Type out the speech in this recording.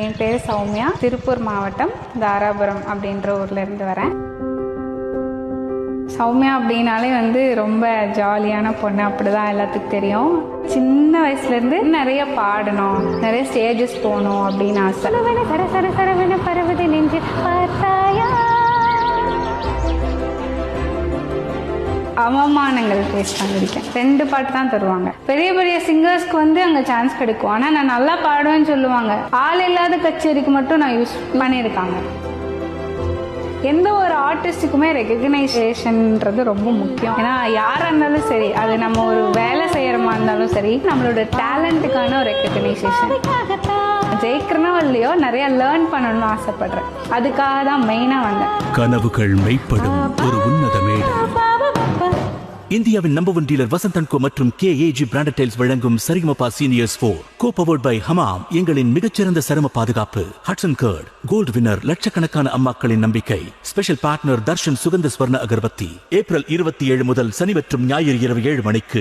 என் பேர் சௌமியா, திருப்பூர் மாவட்டம் தாராபுரம் அப்படின்ற ஊர்ல இருந்து வரேன். சௌமியா அப்படின்னாலே ரொம்ப ஜாலியான பொண்ணு, அப்படிதான் எல்லாத்துக்கும் தெரியும். சின்ன வயசுலேருந்து நிறைய பாடணும், நிறைய ஸ்டேஜஸ் போகணும் அப்படின்னு ஆசை. சர சர சரவன பரவதி நெஞ்சு பார்த்தாயா, அவமானங்கள் பேச பண்ணிருக்கேன். 2 பாட்டு தான் தருவாங்க. பெரிய பெரிய சிங்கர்ஸ்க்கு அங்கே சான்ஸ் கிடைக்கும், ஆனால் நான் நல்லா பாடுவேன்னு சொல்லுவாங்க. ஆள் இல்லாத கச்சேரிக்கு மட்டும் நான் யூஸ் பண்ணியிருக்காங்க. எந்த ஒரு ஆர்டிஸ்டுக்குமே ரெகக்னைசேஷன்ன்றது ரொம்ப முக்கியம். ஏன்னா யாராக இருந்தாலும் சரி, அது நம்ம ஒரு வேலை செய்யறமா இருந்தாலும் சரி, நம்மளோட டேலண்ட்டுக்கான ஒரு ரெகக்னைசேஷன். ஜெயிக்கிறனோ இல்லையோ நிறைய லேர்ன் பண்ணணும்னு ஆசைப்படுறேன். அதுக்காக தான் மெயினாக வந்தேன். கனவுகள் மெய்ப்படும் ஒரு உன்னத மேடை. இந்தியாவின் நம்பர் 1 டீலர் வசந்த் & கோ மற்றும் KAG பிராண்டட் டைல்ஸ் வழங்கும் சரிகமபா சீனியர்ஸ் 4 கோ-பவர்ட் பை ஹமாம். எங்களின் மிகச்சிறந்த சரும பாதுகாப்பு. ஹட்சன் கர்ட் கோல்டு வின்னர், லட்சக்கணக்கான அம்மாக்களின் நம்பிக்கை. ஸ்பெஷல் பார்ட்னர் தர்ஷன் சுகந்த ஸ்வர்ண அகர்பத்தி. ஏப்ரல் 27 முதல் சனி மற்றும் ஞாயிறு இரவு 7 மணிக்கு